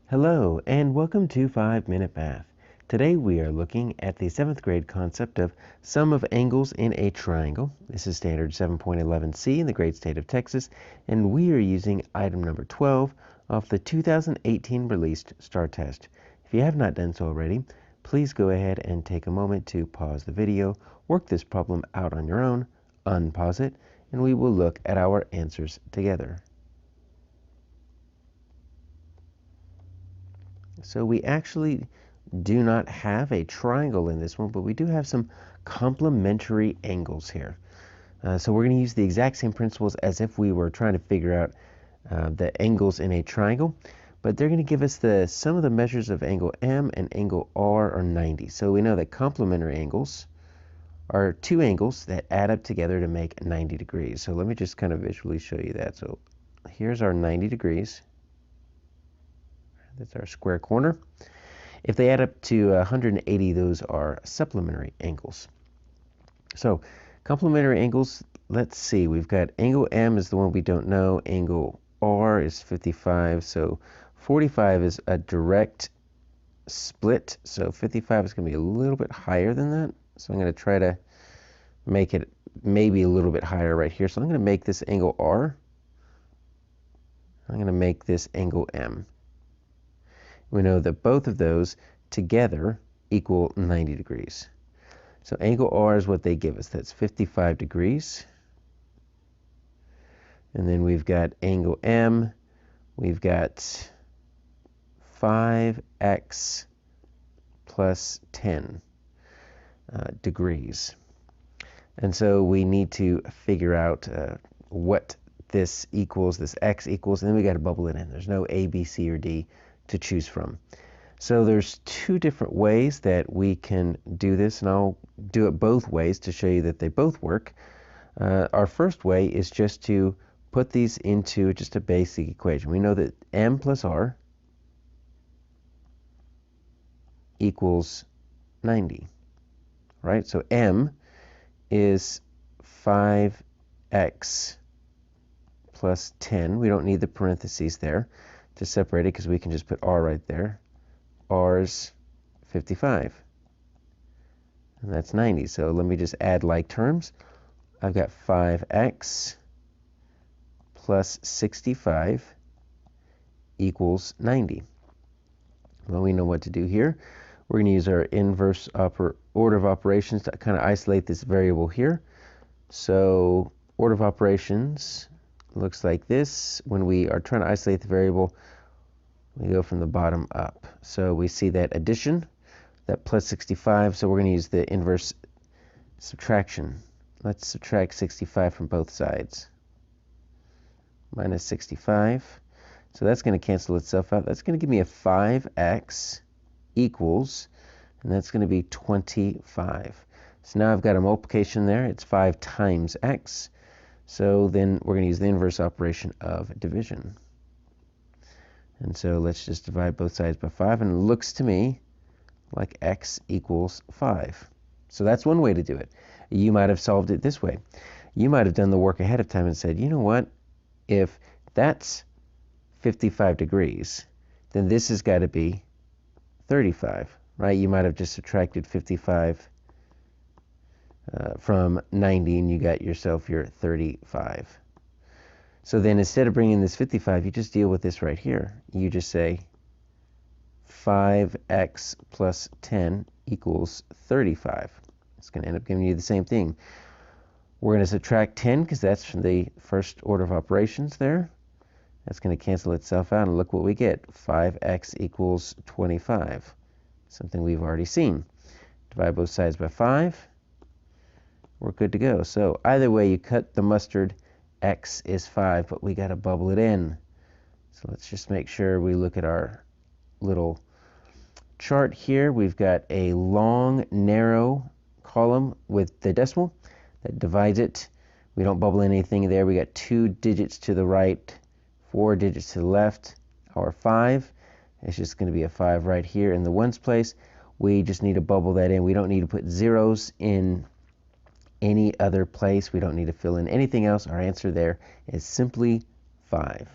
Hello, and welcome to 5-Minute Math. Today we are looking at the 7th grade concept of sum of angles in a triangle. This is standard 7.11c in the great state of Texas, and we are using item number 12 off the 2018 released STAAR test. If you have not done so already, please go ahead and take a moment to pause the video, work this problem out on your own, unpause it, and we will look at our answers together. So we actually do not have a triangle in this one, but we do have some complementary angles here. So we're going to use the exact same principles as if we were trying to figure out the angles in a triangle, but they're going to give us the sum of the measures of angle M and angle R are 90. So we know that complementary angles are two angles that add up together to make 90 degrees. So let me just kind of visually show you that. So here's our 90 degrees. That's our square corner. If they add up to 180, those are supplementary angles. So complementary angles, let's see. We've got angle M is the one we don't know. Angle R is 55. So 45 is a direct split. So 55 is going to be a little bit higher than that. So I'm going to try to make it maybe a little bit higher right here. So I'm going to make this angle R. I'm going to make this angle M. We know that both of those together equal 90 degrees. So angle R is what they give us. That's 55 degrees. And then we've got angle M. We've got 5x plus 10 degrees. And so we need to figure out what this equals, this x equals, and then we got to bubble it in. There's no A, B, C, or D to choose from. So there's two different ways that we can do this, and I'll do it both ways to show you that they both work. Our first way is just to put these into just a basic equation. We know that M plus R equals 90, right? So M is 5x plus 10. We don't need the parentheses there to separate it because we can just put R right there. R's 55. And that's 90. So let me just add like terms. I've got 5x plus 65 equals 90. Well, we know what to do here. We're going to use our inverse order of operations to kind of isolate this variable here. So order of operations looks like this. When we are trying to isolate the variable, we go from the bottom up. So we see that addition, that plus 65, so we're going to use the inverse subtraction. Let's subtract 65 from both sides. Minus 65. So that's going to cancel itself out. That's going to give me a 5x equals, and that's going to be 25. So now I've got a multiplication there. It's 5 times x. So then we're going to use the inverse operation of division. And so let's just divide both sides by 5, and it looks to me like x equals 5. So that's one way to do it. You might have solved it this way. You might have done the work ahead of time and said, you know what, if that's 55 degrees, then this has got to be 35, right? You might have just subtracted 55 from 90, and you got yourself your 35. So then instead of bringing this 55, you just deal with this right here. You just say 5x plus 10 equals 35. It's going to end up giving you the same thing. We're going to subtract 10 because that's from the first order of operations there. That's going to cancel itself out, and look what we get. 5x equals 25, something we've already seen. Divide both sides by 5. We're good to go. So either way you cut the mustard, x is 5, but we got to bubble it in. So let's just make sure we look at our little chart here. We've got a long, narrow column with the decimal that divides it. We don't bubble in anything there. We got 2 digits to the right, 4 digits to the left. Our 5, it's just going to be a 5 right here in the ones place. We just need to bubble that in. We don't need to put zeros in any other place. We don't need to fill in anything else. Our answer there is simply 5.